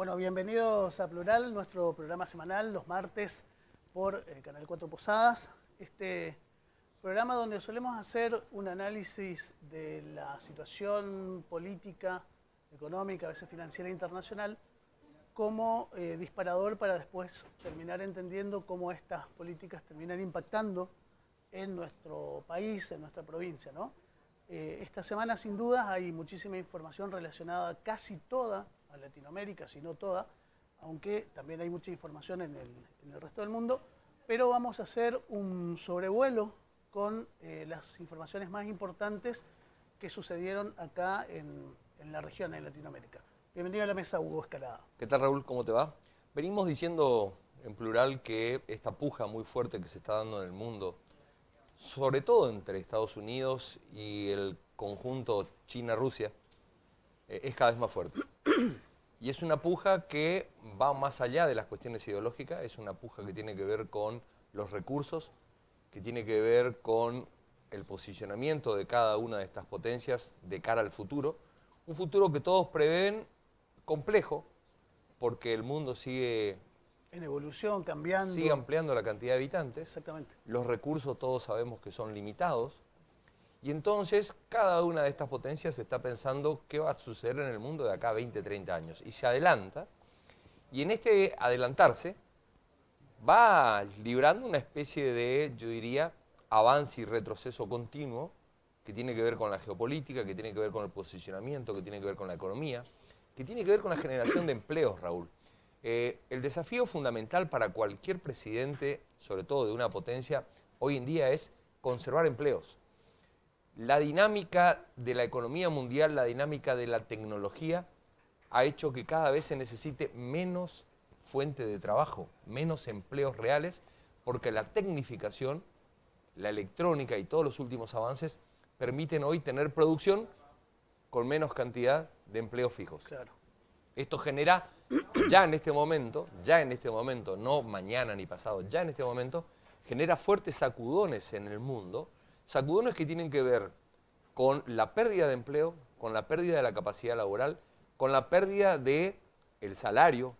Bueno, bienvenidos a Plural, nuestro programa semanal, los martes por Canal 4 Posadas. Este programa donde solemos hacer un análisis de la situación política, económica, a veces financiera internacional, como disparador para después terminar entendiendo cómo estas políticas terminan impactando en nuestro país, en nuestra provincia, ¿no? Esta semana, sin dudas, hay muchísima información relacionada casi toda a Latinoamérica, si no toda, aunque también hay mucha información en el resto del mundo, pero vamos a hacer un sobrevuelo con las informaciones más importantes que sucedieron acá en la región, en Latinoamérica. Bienvenido a la mesa, Hugo Escalada. ¿Qué tal, Raúl? ¿Cómo te va? Venimos diciendo en plural que esta puja muy fuerte que se está dando en el mundo, sobre todo entre Estados Unidos y el conjunto China-Rusia, es cada vez más fuerte. Y es una puja que va más allá de las cuestiones ideológicas, es una puja que tiene que ver con los recursos, que tiene que ver con el posicionamiento de cada una de estas potencias de cara al futuro. Un futuro que todos prevén complejo, porque el mundo sigue en evolución, cambiando. Sigue ampliando la cantidad de habitantes. Exactamente. Los recursos todos sabemos que son limitados. Y entonces cada una de estas potencias está pensando qué va a suceder en el mundo de acá a 20, 30 años. Y se adelanta. Y en este adelantarse va librando una especie de, yo diría, avance y retroceso continuo que tiene que ver con la geopolítica, que tiene que ver con el posicionamiento, que tiene que ver con la economía, que tiene que ver con la generación de empleos, Raúl. El desafío fundamental para cualquier presidente, sobre todo de una potencia, hoy en día es conservar empleos. La dinámica de la economía mundial, la dinámica de la tecnología, ha hecho que cada vez se necesite menos fuente de trabajo, menos empleos reales, porque la tecnificación, la electrónica y todos los últimos avances permiten hoy tener producción con menos cantidad de empleos fijos. Claro. Esto genera, ya en este momento, no mañana ni pasado, ya en este momento, genera fuertes sacudones en el mundo, sacudones que tienen que ver con la pérdida de empleo, con la pérdida de la capacidad laboral, con la pérdida del salario,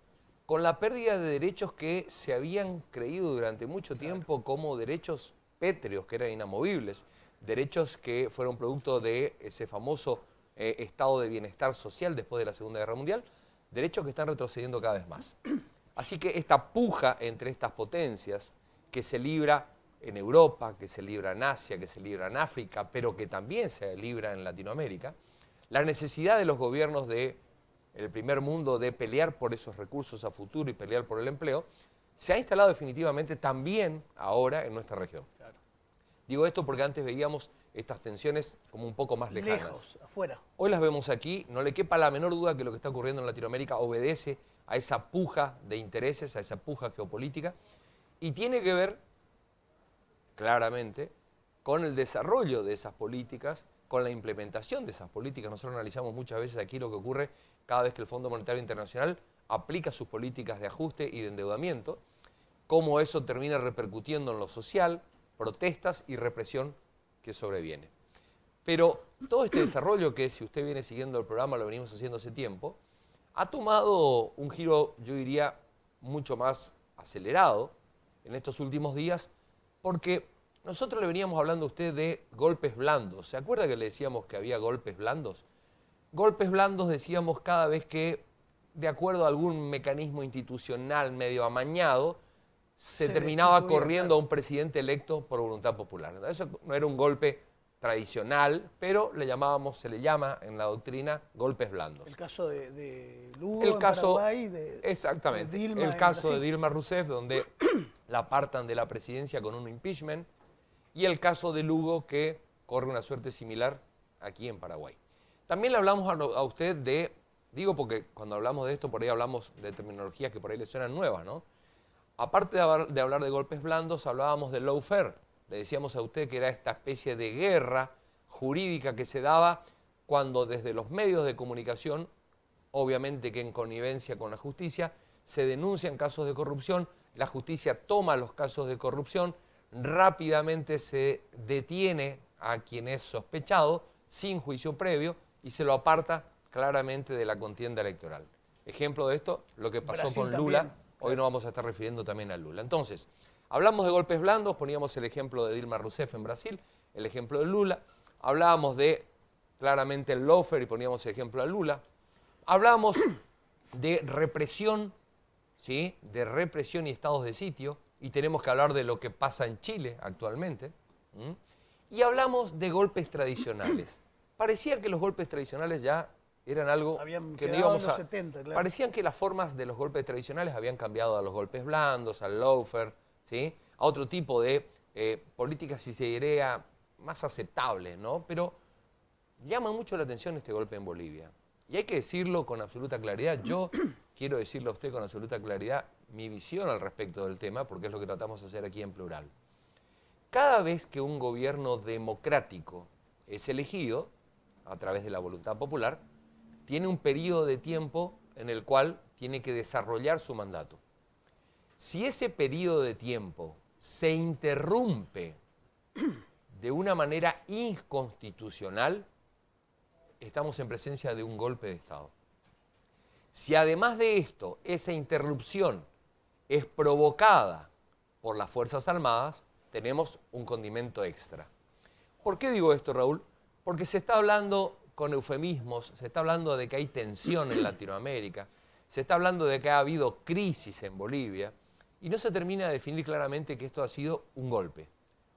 con la pérdida de derechos que se habían creído durante mucho tiempo como derechos pétreos, que eran inamovibles, derechos que fueron producto de ese famoso estado de bienestar social después de la Segunda Guerra Mundial, derechos que están retrocediendo cada vez más. Así que esta puja entre estas potencias que se libra en Europa, que se libra en Asia, que se libra en África, pero que también se libra en Latinoamérica, la necesidad de los gobiernos del primer mundo de pelear por esos recursos a futuro y pelear por el empleo, se ha instalado definitivamente también ahora en nuestra región. Claro. Digo esto porque antes veíamos estas tensiones como un poco más lejanas. Lejos, afuera. Hoy las vemos aquí, no le quepa la menor duda que lo que está ocurriendo en Latinoamérica obedece a esa puja de intereses, a esa puja geopolítica, y tiene que ver claramente con el desarrollo de esas políticas, con la implementación de esas políticas. Nosotros analizamos muchas veces aquí lo que ocurre cada vez que el Fondo Monetario Internacional aplica sus políticas de ajuste y de endeudamiento, cómo eso termina repercutiendo en lo social, protestas y represión que sobreviene. Pero todo este desarrollo que, si usted viene siguiendo el programa, lo venimos haciendo hace tiempo, ha tomado un giro, yo diría, mucho más acelerado en estos últimos días, porque nosotros le veníamos hablando a usted de golpes blandos. ¿Se acuerda que le decíamos que había golpes blandos? Golpes blandos decíamos cada vez que, de acuerdo a algún mecanismo institucional medio amañado, se terminaba corriendo a un presidente electo por voluntad popular. Eso no era un golpe tradicional, pero se le llama en la doctrina golpes blandos. El caso de Lugo en Paraguay, exactamente, de Dilma el caso en de Dilma Rousseff, donde la apartan de la presidencia con un impeachment, y el caso de Lugo, que corre una suerte similar aquí en Paraguay. También le hablamos a usted digo porque cuando hablamos de esto, por ahí hablamos de terminologías que por ahí le suenan nuevas, ¿no? Aparte de hablar de golpes blandos, hablábamos de lawfare. Le decíamos a usted que era esta especie de guerra jurídica que se daba cuando desde los medios de comunicación, obviamente que en connivencia con la justicia, se denuncian casos de corrupción, la justicia toma los casos de corrupción, rápidamente se detiene a quien es sospechado sin juicio previo y se lo aparta claramente de la contienda electoral. ejemplo de esto, lo que pasó Brasil con Lula. también. Hoy nos vamos a estar refiriendo también a Lula. Entonces, hablamos de golpes blandos, poníamos el ejemplo de Dilma Rousseff en Brasil, el ejemplo de Lula. Hablábamos de, claramente, el lawfare y poníamos el ejemplo a Lula. Hablábamos de represión, ¿sí? De represión y estados de sitio, y tenemos que hablar de lo que pasa en Chile actualmente. Y hablamos de golpes tradicionales. Parecía que los golpes tradicionales ya eran algo Habían que no quedado íbamos en los a... 70, claro. Parecían que las formas de los golpes tradicionales habían cambiado a los golpes blandos, al lawfare, ¿sí? A otro tipo de políticas, si se diría, más aceptables, ¿no? Pero llama mucho la atención este golpe en Bolivia. Y hay que decirlo con absoluta claridad. Yo quiero decirle a usted con absoluta claridad mi visión al respecto del tema, porque es lo que tratamos de hacer aquí en Plural. Cada vez que un gobierno democrático es elegido, a través de la voluntad popular, tiene un periodo de tiempo en el cual tiene que desarrollar su mandato. Si ese periodo de tiempo se interrumpe de una manera inconstitucional, estamos en presencia de un golpe de Estado. Si además de esto, esa interrupción es provocada por las Fuerzas Armadas, tenemos un condimento extra. ¿Por qué digo esto, Raúl? Porque se está hablando con eufemismos, se está hablando de que hay tensión en Latinoamérica, se está hablando de que ha habido crisis en Bolivia, y no se termina de definir claramente que esto ha sido un golpe.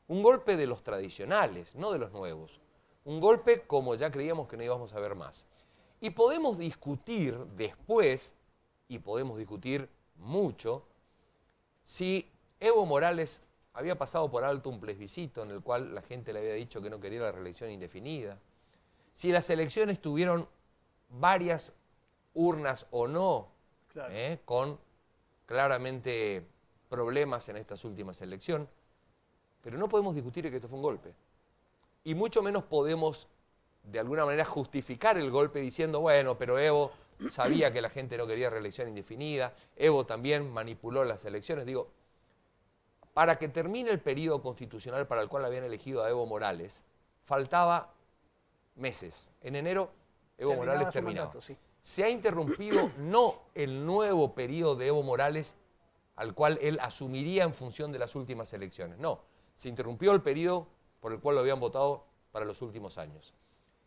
Un golpe de los tradicionales, no de los nuevos. Un golpe como ya creíamos que no íbamos a ver más. Y podemos discutir después, y podemos discutir mucho, si Evo Morales había pasado por alto un plebiscito en el cual la gente le había dicho que no quería la reelección indefinida, si las elecciones tuvieron varias urnas o no, Claro. con claramente problemas en estas últimas elecciones, pero no podemos discutir que esto fue un golpe. Y mucho menos podemos, de alguna manera, justificar el golpe diciendo, bueno, pero Evo sabía que la gente no quería reelección indefinida, Evo también manipuló las elecciones. Digo, para que termine el periodo constitucional para el cual habían elegido a Evo Morales, faltaba meses. En enero, Evo Morales terminaba. Mandato, sí. Se ha interrumpido no el nuevo periodo de Evo Morales al cual él asumiría en función de las últimas elecciones. No, se interrumpió el periodo por el cual lo habían votado para los últimos años.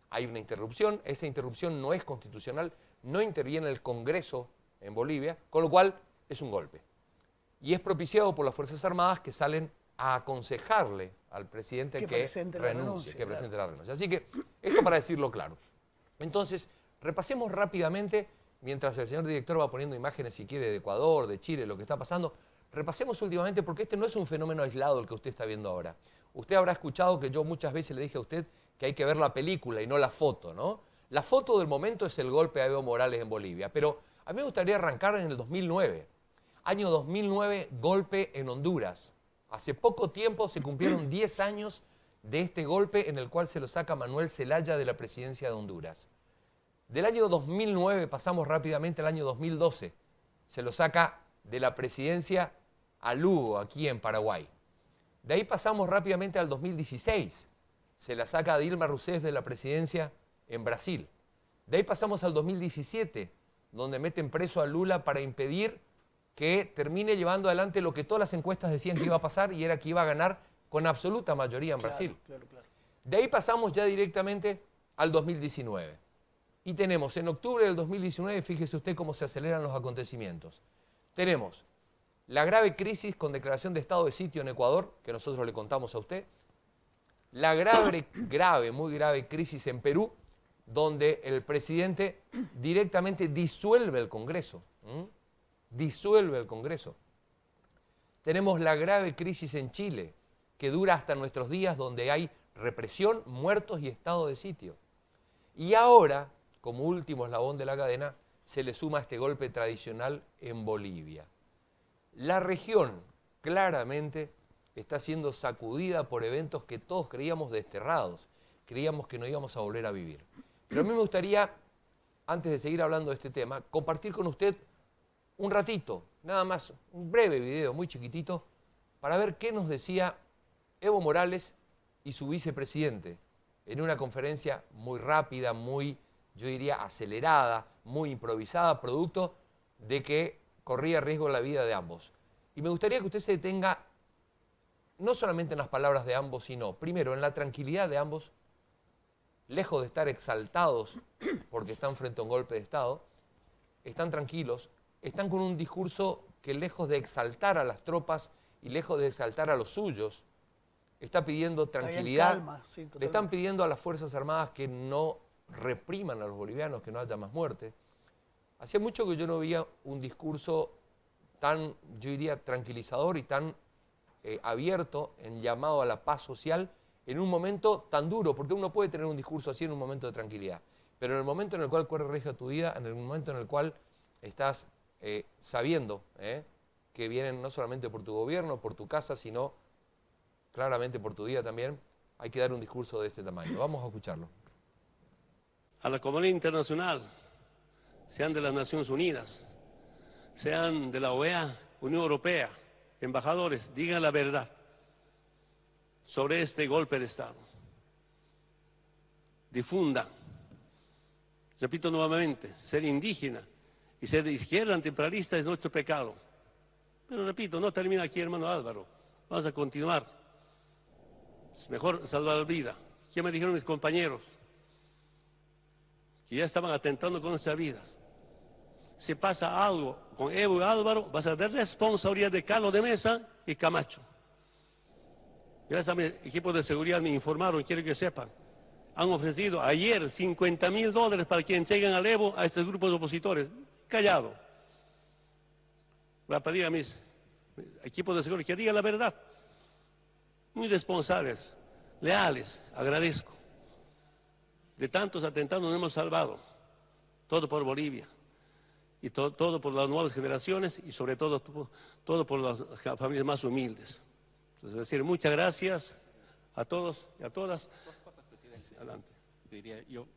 Hay una interrupción, esa interrupción no es constitucional, no interviene el Congreso en Bolivia, con lo cual es un golpe. Y es propiciado por las Fuerzas Armadas que salen a aconsejarle al presidente que presente la renuncie, renuncia, que presente la renuncia. Así que esto para decirlo claro. Entonces, repasemos rápidamente, mientras el señor director va poniendo imágenes, si quiere, de Ecuador, de Chile, lo que está pasando. Repasemos últimamente, porque este no es un fenómeno aislado el que usted está viendo ahora. Usted habrá escuchado que yo muchas veces le dije a usted que hay que ver la película y no la foto, ¿no? La foto del momento es el golpe a Evo Morales en Bolivia, pero a mí me gustaría arrancar en el 2009. Año 2009, golpe en Honduras. Hace poco tiempo se cumplieron 10 años de este golpe en el cual se lo saca Manuel Zelaya de la presidencia de Honduras. Del año 2009 pasamos rápidamente al año 2012. Se lo saca de la presidencia a Lugo, aquí en Paraguay. De ahí pasamos rápidamente al 2016. Se la saca a Dilma Rousseff de la presidencia en Brasil. De ahí pasamos al 2017, donde meten preso a Lula para impedir que termine llevando adelante lo que todas las encuestas decían que iba a pasar, y era que iba a ganar con absoluta mayoría en Brasil. Claro. De ahí pasamos ya directamente al 2019. Y tenemos en octubre del 2019, fíjese usted cómo se aceleran los acontecimientos. Tenemos la grave crisis con declaración de estado de sitio en Ecuador, que nosotros le contamos a usted. La muy grave crisis en Perú, donde el presidente directamente disuelve el Congreso. Disuelve el Congreso. Tenemos la grave crisis en Chile, que dura hasta nuestros días, donde hay represión, muertos y estado de sitio. Y ahora, como último eslabón de la cadena, se le suma este golpe tradicional en Bolivia. La región claramente está siendo sacudida por eventos que todos creíamos desterrados, creíamos que no íbamos a volver a vivir. Pero a mí me gustaría, antes de seguir hablando de este tema, compartir con usted un ratito, nada más, un breve video muy chiquitito, para ver qué nos decía Evo Morales y su vicepresidente en una conferencia muy rápida, muy yo diría, acelerada, muy improvisada, producto de que corría riesgo la vida de ambos. Y me gustaría que usted se detenga no solamente en las palabras de ambos, sino, primero, en la tranquilidad de ambos, lejos de estar exaltados porque están frente a un golpe de Estado, están tranquilos, están con un discurso que lejos de exaltar a las tropas y lejos de exaltar a los suyos, está pidiendo tranquilidad, calma, sí, le están pidiendo a las Fuerzas Armadas que no repriman a los bolivianos, que no haya más muerte. Hacía mucho que yo no veía un discurso tan, yo diría, tranquilizador y tan abierto en llamado a la paz social en un momento tan duro, porque uno puede tener un discurso así en un momento de tranquilidad, pero en el momento en el cual corre riesgo tu vida, en el momento en el cual estás sabiendo que vienen no solamente por tu gobierno, por tu casa, sino claramente por tu vida también, hay que dar un discurso de este tamaño. Vamos a escucharlo. A la comunidad internacional, sean de las Naciones Unidas, sean de la OEA, Unión Europea, embajadores, digan la verdad sobre este golpe de Estado. Difundan. Repito nuevamente, ser indígena y ser de izquierda antiimperialista es nuestro pecado. Pero repito, no termina aquí, hermano Álvaro. Vamos a continuar. Es mejor salvar la vida. ¿Qué me dijeron mis compañeros? Que ya estaban atentando con nuestras vidas. Si pasa algo con Evo y Álvaro, va a ser de responsabilidad de Carlos de Mesa y Camacho. Gracias a mi equipo de seguridad me informaron, quiero que sepan. Han ofrecido ayer $50.000 para que entreguen al Evo a estos grupos opositores. Callado. Voy a pedir a mis equipos de seguridad que digan la verdad. Muy responsables, leales, agradezco. De tantos atentados nos hemos salvado. Todo por Bolivia. Y todo por las nuevas generaciones y sobre todo, todo por las familias más humildes. Entonces, es decir, muchas gracias a todos y a todas. Dos cosas, presidente. Adelante. Diría yo,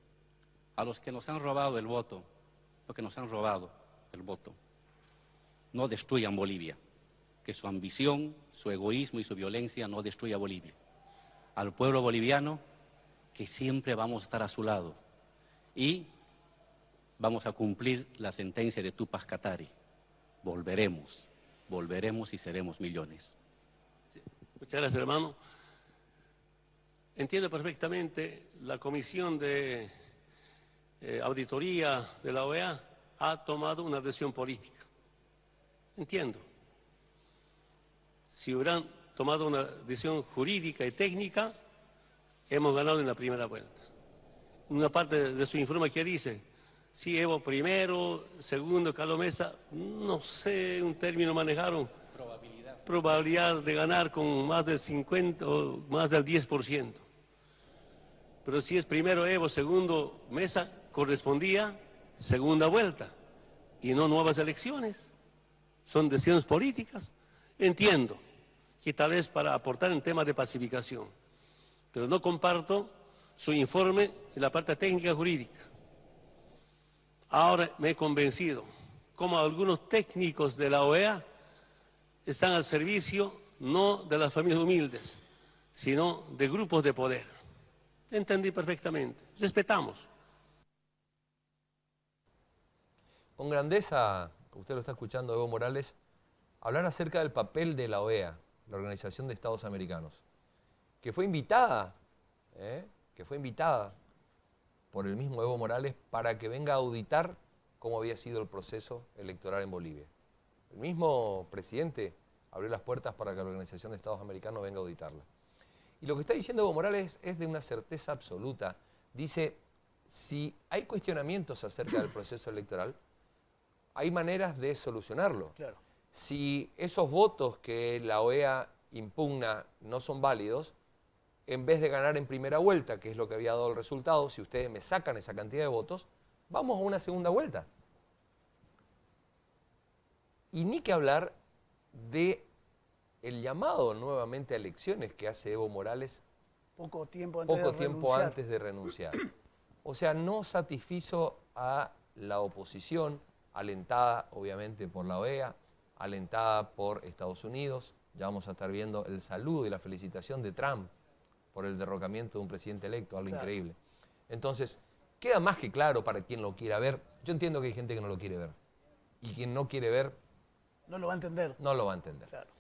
a los que nos han robado el voto, no destruyan Bolivia. Que su ambición, su egoísmo y su violencia no destruya Bolivia. Al pueblo boliviano, que siempre vamos a estar a su lado. Y vamos a cumplir la sentencia de Túpac Katari. Volveremos y seremos millones. Sí. Muchas gracias, hermano. Entiendo perfectamente, la Comisión de Auditoría de la OEA ha tomado una decisión política. Entiendo. Si hubieran tomado una decisión jurídica y técnica, hemos ganado en la primera vuelta. Una parte de su informe que dice, sí, Evo primero, segundo, Carlos Mesa, no sé, un término manejaron. Probabilidad de ganar con más del 50 o más del 10%. Pero si es primero Evo, segundo Mesa, correspondía segunda vuelta y no nuevas elecciones. Son decisiones políticas. Entiendo que tal vez para aportar en temas de pacificación, pero no comparto su informe en la parte técnica jurídica. Ahora me he convencido como algunos técnicos de la OEA están al servicio no de las familias humildes, sino de grupos de poder. Entendí perfectamente. Respetamos. Con grandeza, usted lo está escuchando, Evo Morales, hablar acerca del papel de la OEA, la Organización de Estados Americanos, que fue invitada por el mismo Evo Morales para que venga a auditar cómo había sido el proceso electoral en Bolivia. El mismo presidente abrió las puertas para que la Organización de Estados Americanos venga a auditarla. Y lo que está diciendo Evo Morales es de una certeza absoluta. Dice, si hay cuestionamientos acerca del proceso electoral, hay maneras de solucionarlo. Claro. Si esos votos que la OEA impugna no son válidos, en vez de ganar en primera vuelta, que es lo que había dado el resultado, si ustedes me sacan esa cantidad de votos, vamos a una segunda vuelta. Y ni que hablar de el llamado nuevamente a elecciones que hace Evo Morales Poco tiempo antes de renunciar. O sea, no satisfizo a la oposición, alentada obviamente por la OEA, alentada por Estados Unidos. Ya vamos a estar viendo el saludo y la felicitación de Trump por el derrocamiento de un presidente electo, algo increíble. Entonces, queda más que claro para quien lo quiera ver. Yo entiendo que hay gente que no lo quiere ver. Y quien no quiere ver, No lo va a entender. no lo va a entender. Claro.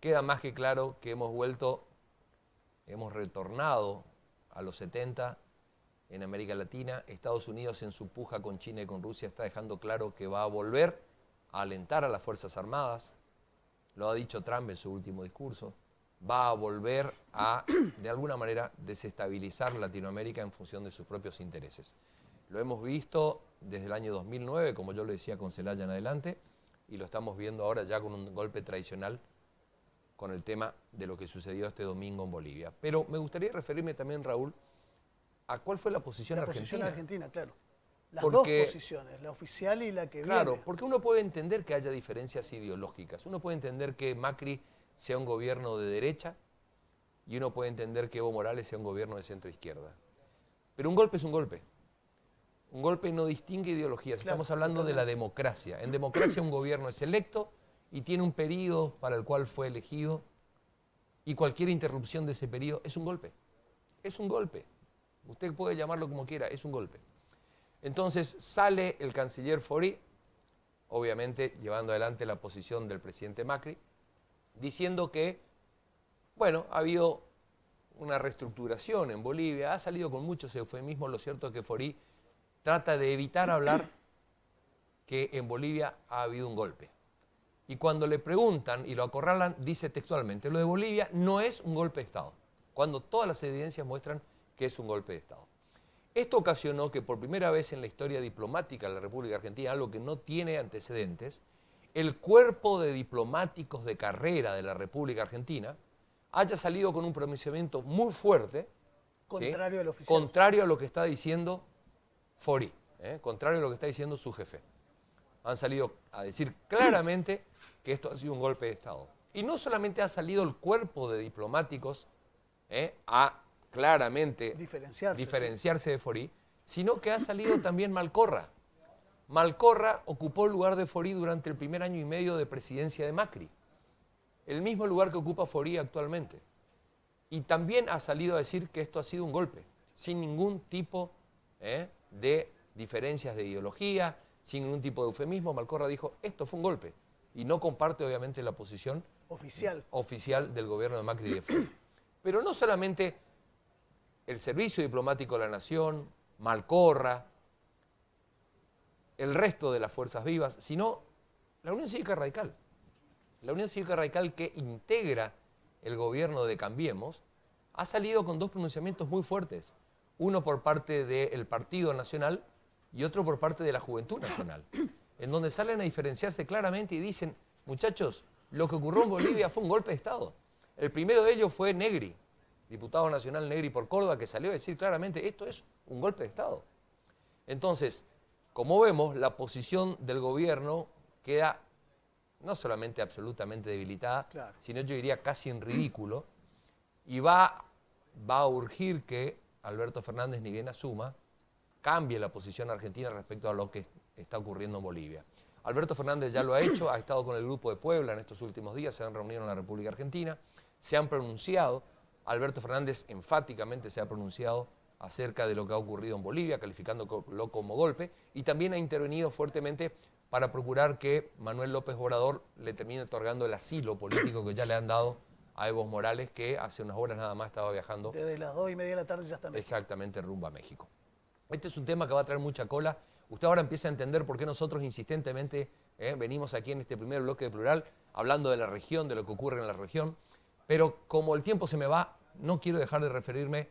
Queda más que claro que hemos retornado a los 70 en América Latina. Estados Unidos en su puja con China y con Rusia está dejando claro que va a volver a alentar a las Fuerzas Armadas. Lo ha dicho Trump en su último discurso. Va a volver a, de alguna manera, desestabilizar Latinoamérica en función de sus propios intereses. Lo hemos visto desde el año 2009, como yo le decía, con Zelaya en adelante, y lo estamos viendo ahora ya con un golpe tradicional con el tema de lo que sucedió este domingo en Bolivia. Pero me gustaría referirme también, Raúl, a cuál fue la posición argentina. La posición argentina, claro. Las Porque, dos posiciones, la oficial y la que claro, viene. porque uno puede entender que haya diferencias ideológicas. Uno puede entender que Macri sea un gobierno de derecha y uno puede entender que Evo Morales sea un gobierno de centro-izquierda. Pero un golpe es un golpe. Un golpe no distingue ideologías. Claro, Estamos hablando de la democracia. En democracia un gobierno es electo y tiene un periodo para el cual fue elegido y cualquier interrupción de ese periodo es un golpe. Es un golpe. Usted puede llamarlo como quiera, es un golpe. Entonces sale el canciller Faurí, obviamente llevando adelante la posición del presidente Macri, diciendo que, bueno, ha habido una reestructuración en Bolivia, ha salido con muchos eufemismos. Lo cierto es que Faurí trata de evitar hablar que en Bolivia ha habido un golpe. Y cuando le preguntan y lo acorralan, dice textualmente, lo de Bolivia no es un golpe de Estado, cuando todas las evidencias muestran que es un golpe de Estado. Esto ocasionó que por primera vez en la historia diplomática de la República Argentina, algo que no tiene antecedentes, el cuerpo de diplomáticos de carrera de la República Argentina haya salido con un pronunciamiento muy fuerte, Contrario ¿sí?, al oficial. contrario a lo que está diciendo Faurí, contrario a lo que está diciendo su jefe. Han salido a decir claramente que esto ha sido un golpe de Estado. Y no solamente ha salido el cuerpo de diplomáticos a claramente diferenciarse de Faurí, sino que ha salido también Malcorra. Malcorra ocupó el lugar de Faurí durante el primer año y medio de presidencia de Macri, el mismo lugar que ocupa Faurí actualmente. Y también ha salido a decir que esto ha sido un golpe, sin ningún tipo de diferencias de ideología, sin ningún tipo de eufemismo. Malcorra dijo, esto fue un golpe, y no comparte obviamente la posición oficial del gobierno de Macri y de Faurí. Pero no solamente el Servicio Diplomático de la Nación, Malcorra, el resto de las fuerzas vivas, sino la Unión Cívica Radical. La Unión Cívica Radical, que integra el gobierno de Cambiemos, ha salido con dos pronunciamientos muy fuertes. Uno por parte del Partido Nacional y otro por parte de la Juventud Nacional, en donde salen a diferenciarse claramente y dicen, muchachos, lo que ocurrió en Bolivia fue un golpe de Estado. El primero de ellos fue Negri, diputado nacional Negri por Córdoba, que salió a decir claramente, esto es un golpe de Estado. Entonces, como vemos, la posición del gobierno queda no solamente absolutamente debilitada, claro, sino yo diría casi en ridículo, y va a urgir que Alberto Fernández, ni bien asuma, cambie la posición argentina respecto a lo que está ocurriendo en Bolivia. Alberto Fernández ya lo ha hecho, ha estado con el Grupo de Puebla en estos últimos días, se han reunido en la República Argentina, se han pronunciado. Alberto Fernández enfáticamente se ha pronunciado acerca de lo que ha ocurrido en Bolivia, calificándolo como golpe, y también ha intervenido fuertemente para procurar que Manuel López Obrador le termine otorgando el asilo político que ya le han dado a Evo Morales, que hace unas horas nada más estaba viajando. Desde las 2:30 de la tarde ya está en México. Exactamente, rumbo a México. Este es un tema que va a traer mucha cola. Usted ahora empieza a entender por qué nosotros insistentemente venimos aquí en este primer bloque de Plural, hablando de la región, de lo que ocurre en la región. Pero como el tiempo se me va, no quiero dejar de referirme,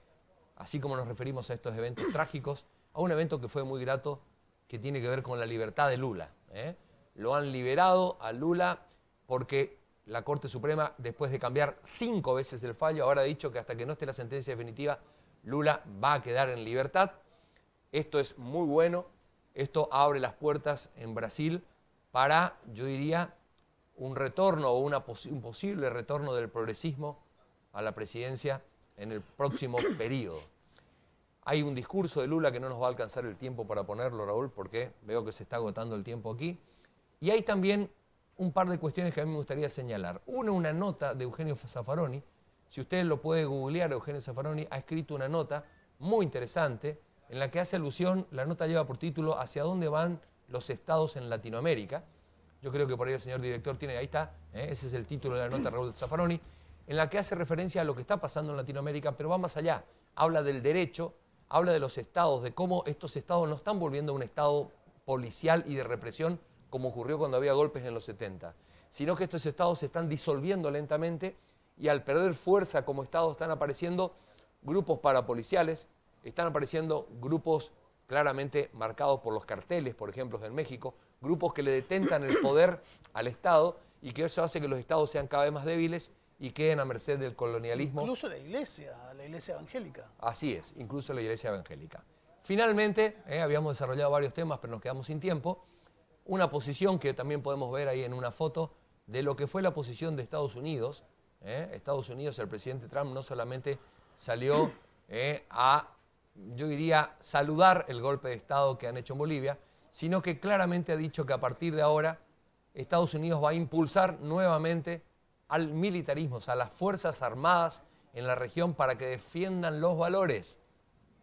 así como nos referimos a estos eventos trágicos, a un evento que fue muy grato, que tiene que ver con la libertad de Lula. Lo han liberado a Lula porque la Corte Suprema, después de cambiar 5 veces el fallo, ahora ha dicho que hasta que no esté la sentencia definitiva, Lula va a quedar en libertad. Esto es muy bueno, esto abre las puertas en Brasil para, yo diría, un retorno o un posible retorno del progresismo a la presidencia en el próximo periodo. Hay un discurso de Lula que no nos va a alcanzar el tiempo para ponerlo, Raúl, porque veo que se está agotando el tiempo aquí. Y hay también un par de cuestiones que a mí me gustaría señalar. Una nota de Eugenio Zaffaroni. Si usted lo puede googlear, Eugenio Zaffaroni ha escrito una nota muy interesante en la que hace alusión, la nota lleva por título ¿Hacia dónde van los estados en Latinoamérica? Yo creo que por ahí el señor director tiene, ahí está, ese es el título de la nota, Raúl Zaffaroni, en la que hace referencia a lo que está pasando en Latinoamérica, pero va más allá. Habla del derecho, habla de los estados, de cómo estos estados no están volviendo a un estado policial y de represión como ocurrió cuando había golpes en los 70, sino que estos estados se están disolviendo lentamente y al perder fuerza como estados están apareciendo grupos parapoliciales, están apareciendo grupos claramente marcados por los carteles, por ejemplo, en México, grupos que le detentan el poder al Estado y que eso hace que los estados sean cada vez más débiles y queden a merced del colonialismo. Incluso la iglesia evangélica. Así es, incluso la iglesia evangélica. Finalmente, habíamos desarrollado varios temas, pero nos quedamos sin tiempo, una posición que también podemos ver ahí en una foto de lo que fue la posición de Estados Unidos. Estados Unidos, el presidente Trump no solamente salió a, yo diría, saludar el golpe de Estado que han hecho en Bolivia, sino que claramente ha dicho que a partir de ahora Estados Unidos va a impulsar nuevamente al militarismo, o sea, a las Fuerzas Armadas en la región para que defiendan los valores.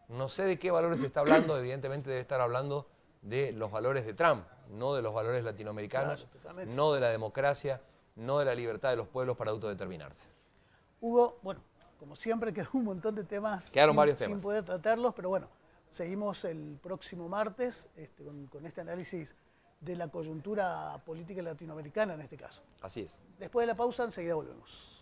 No sé de qué valores se está hablando, evidentemente debe estar hablando de los valores de Trump, no de los valores latinoamericanos, Claro, no de la democracia, no de la libertad de los pueblos para autodeterminarse. Hugo, bueno, como siempre quedó un montón de temas, Varios temas sin poder tratarlos, pero bueno, seguimos el próximo martes con este análisis de la coyuntura política latinoamericana en este caso. Así es. Después de la pausa, enseguida volvemos.